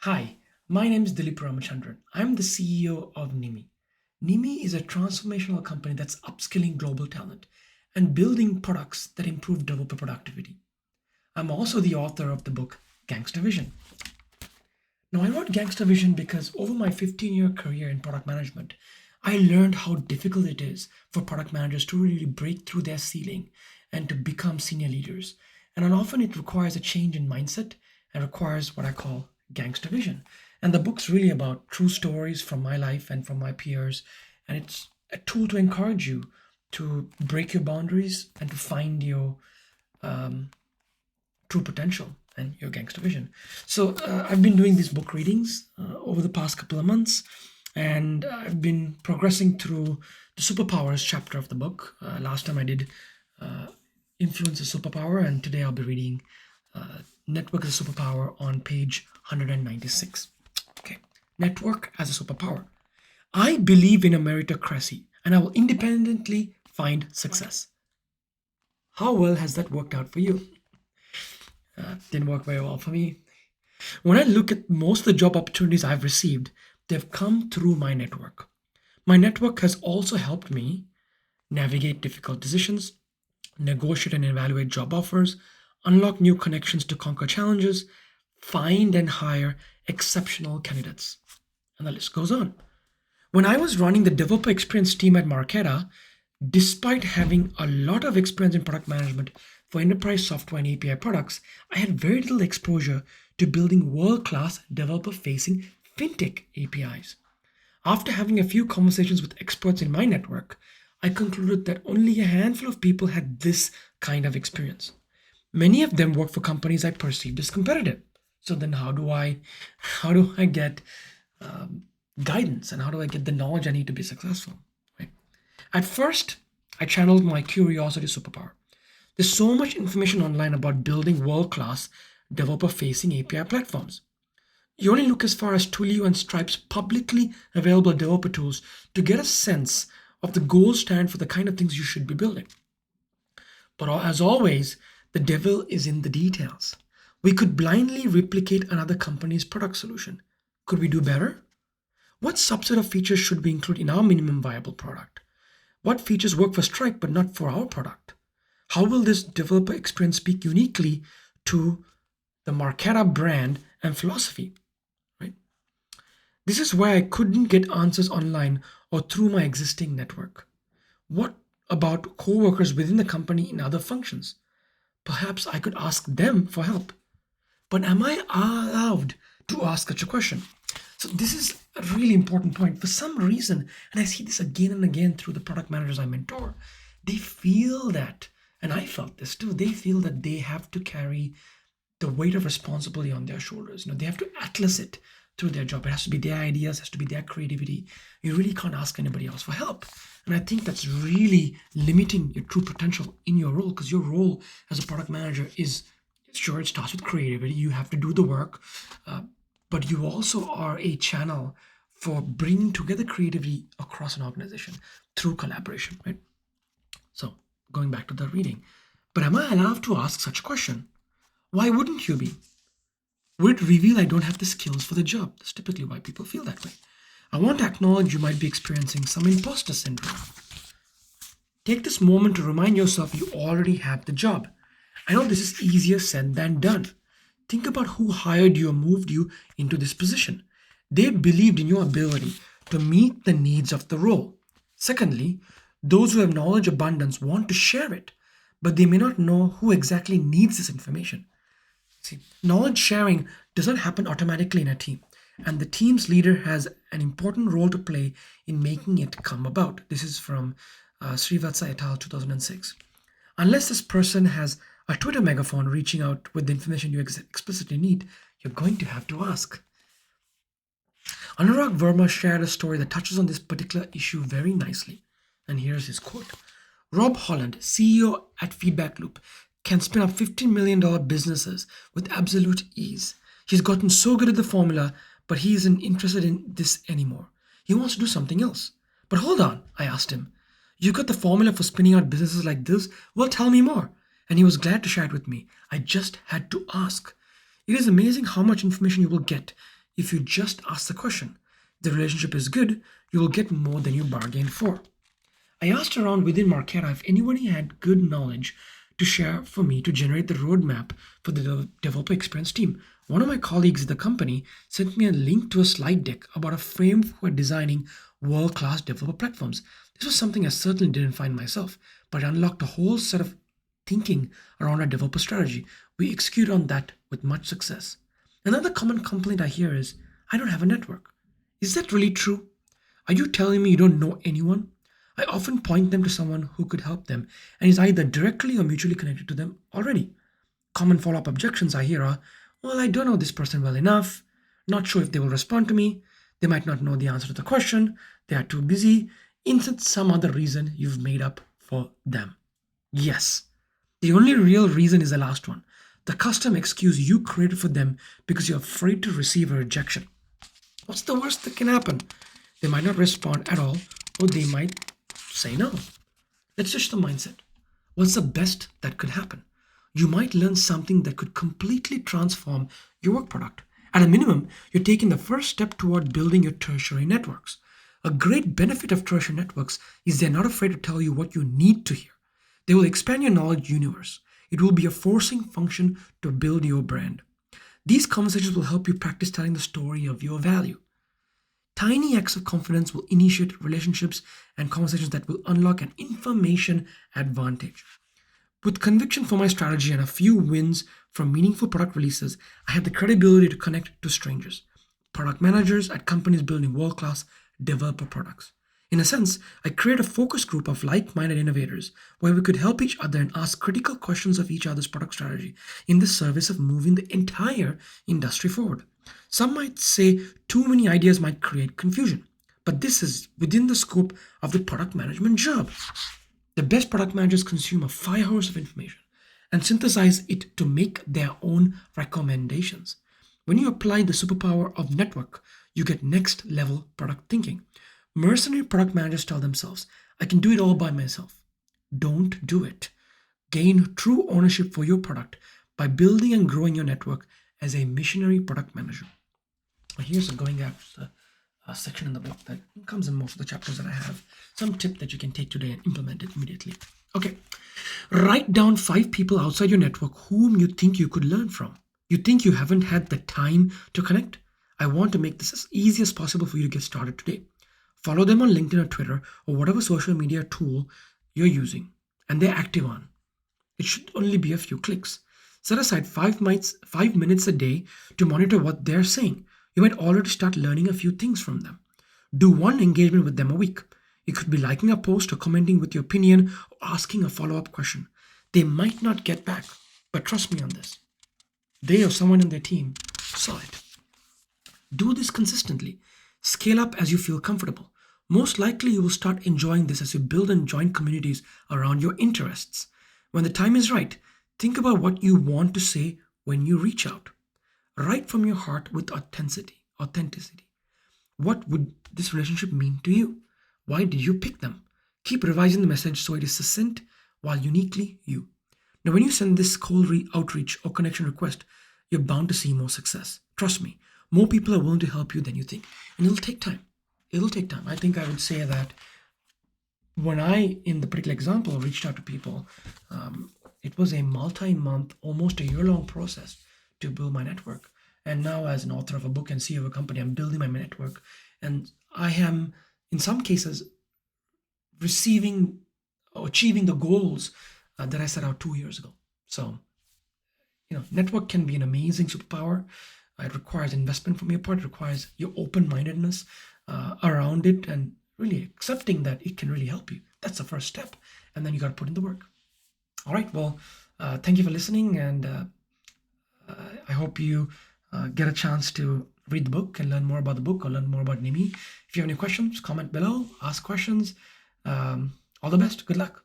Hi, my name is Dilip Ramachandran. I'm the CEO of Nimi. Nimi is a transformational company that's upskilling global talent and building products that improve developer productivity. I'm also the author of the book Gangsta Vision. Now, I wrote Gangsta Vision because over my 15-year career in product management, I learned how difficult it is for product managers to really break through their ceiling and to become senior leaders. And often it requires a change in mindset and requires what I call Gangsta Vision. And the book's really about true stories from my life and from my peers. And it's a tool to encourage you to break your boundaries and to find your um, true potential and your gangster vision. So I've been doing these book readings over the past couple of months, and I've been progressing through the Superpowers chapter of the book. Last time I did Influence is Superpower, and today I'll be reading Network as a Superpower on page 196. Okay, Network as a Superpower. I believe in a meritocracy, and I will independently find success. How well has that worked out for you? Didn't work very well for me. When I look at most of the job opportunities I've received, they've come through my network. My network has also helped me navigate difficult decisions, negotiate and evaluate job offers, unlock new connections to conquer challenges, find and hire exceptional candidates. And the list goes on. When I was running the developer experience team at Marqeta, despite having a lot of experience in product management for enterprise software and API products, I had very little exposure to building world-class developer-facing fintech APIs. After having a few conversations with experts in my network, I concluded that only a handful of people had this kind of experience. Many of them work for companies I perceived as competitive. So then how do I get guidance, and how do I get the knowledge I need to be successful? Right? At first, I channeled my curiosity superpower. There's so much information online about building world-class developer-facing API platforms. You only look as far as Twilio and Stripe's publicly available developer tools to get a sense of the gold standard for the kind of things you should be building. But as always, the devil is in the details. We could blindly replicate another company's product solution. Could we do better? What subset of features should we include in our minimum viable product? What features work for Stripe but not for our product? How will this developer experience speak uniquely to the Marqeta brand and philosophy? Right? This is why I couldn't get answers online or through my existing network. What about coworkers within the company in other functions? Perhaps I could ask them for help. But am I allowed to ask such a question? So this is a really important point. For some reason, and I see this again and again through the product managers I mentor, they feel that, and I felt this too, they feel that they have to carry the weight of responsibility on their shoulders. They have to atlas it through their job. It has to be their ideas, it has to be their creativity. You really can't ask anybody else for help. And I think that's really limiting your true potential in your role, because your role as a product manager is, sure, it starts with creativity. You have to do the work, but you also are a channel for bringing together creativity across an organization through collaboration, right? So going back to the reading, but am I allowed to ask such a question? Why wouldn't you be? Would it reveal I don't have the skills for the job? That's typically why people feel that way. I want to acknowledge you might be experiencing some imposter syndrome. Take this moment to remind yourself you already have the job. I know this is easier said than done. Think about who hired you or moved you into this position. They believed in your ability to meet the needs of the role. Secondly, those who have knowledge abundance want to share it, but they may not know who exactly needs this information. See, knowledge sharing doesn't happen automatically in a team, and the team's leader has an important role to play in making it come about. This is from Srivatsa et al. 2006. Unless this person has a Twitter megaphone reaching out with the information you explicitly need, you're going to have to ask. Anurag Verma shared a story that touches on this particular issue very nicely. And here's his quote. Rob Holland, CEO at Feedback Loop, can spin up $15 million businesses with absolute ease. He's gotten so good at the formula, but he isn't interested in this anymore. He wants to do something else. But hold on, I asked him. You got the formula for spinning out businesses like this? Well, tell me more. And he was glad to share it with me. I just had to ask. It is amazing how much information you will get if you just ask the question. If the relationship is good, you will get more than you bargained for. I asked around within Marquetta if anybody had good knowledge to share for me to generate the roadmap for the developer experience team. One of my colleagues at the company sent me a link to a slide deck about a framework for designing world-class developer platforms. This was something I certainly didn't find myself, but it unlocked a whole set of thinking around our developer strategy. We execute on that with much success. Another common complaint I hear is, I don't have a network. Is that really true? Are you telling me you don't know anyone? I often point them to someone who could help them and is either directly or mutually connected to them already. Common follow up objections I hear are, well, I don't know this person well enough, not sure if they will respond to me, they might not know the answer to the question, they are too busy, insert some other reason you've made up for them. Yes, the only real reason is the last one, the custom excuse you created for them because you're afraid to receive a rejection. What's the worst that can happen? They might not respond at all, or they might say no. Let's switch the mindset. What's the best that could happen? You might learn something that could completely transform your work product. At a minimum, you're taking the first step toward building your tertiary networks. A great benefit of tertiary networks is they're not afraid to tell you what you need to hear. They will expand your knowledge universe. It will be a forcing function to build your brand. These conversations will help you practice telling the story of your value. Tiny acts of confidence will initiate relationships and conversations that will unlock an information advantage. With conviction for my strategy and a few wins from meaningful product releases, I have the credibility to connect to strangers, product managers at companies building world-class developer products. In a sense, I create a focus group of like-minded innovators where we could help each other and ask critical questions of each other's product strategy in the service of moving the entire industry forward. Some might say too many ideas might create confusion, but this is within the scope of the product management job. The best product managers consume a fire hose of information and synthesize it to make their own recommendations. When you apply the superpower of network, you get next level product thinking. Mercenary product managers tell themselves, I can do it all by myself. Don't do it. Gain true ownership for your product by building and growing your network as a missionary product manager. Here's a going after section in the book that comes in most of the chapters that I have. Some tip that you can take today and implement it immediately. Okay, write down 5 people outside your network whom you think you could learn from. You think you haven't had the time to connect? I want to make this as easy as possible for you to get started today. Follow them on LinkedIn or Twitter or whatever social media tool you're using and they're active on. It should only be a few clicks. Set aside 5 minutes a day to monitor what they're saying. You might already start learning a few things from them. Do one engagement with them a week. It could be liking a post or commenting with your opinion or asking a follow-up question. They might not get back, but trust me on this. They or someone in their team saw it. Do this consistently. Scale up as you feel comfortable. Most likely you will start enjoying this as you build and join communities around your interests. When the time is right, think about what you want to say when you reach out. Write from your heart with authenticity. What would this relationship mean to you? Why did you pick them? Keep revising the message so it is succinct while uniquely you. Now, when you send this cold outreach or connection request, you're bound to see more success. Trust me, more people are willing to help you than you think. And it'll take time. I think I would say that when I, in the particular example, reached out to people, it was a multi-month, almost a year-long process to build my network. And now as an author of a book and CEO of a company, I'm building my network. And I am, in some cases, receiving or achieving the goals that I set out 2 years ago. So, network can be an amazing superpower. It requires investment from your part. It requires your open-mindedness around it and really accepting that it can really help you. That's the first step. And then you got to put in the work. All right. Well, thank you for listening. And I hope you get a chance to read the book and learn more about the book or learn more about Nimi. If you have any questions, comment below, ask questions. All the best. Good luck.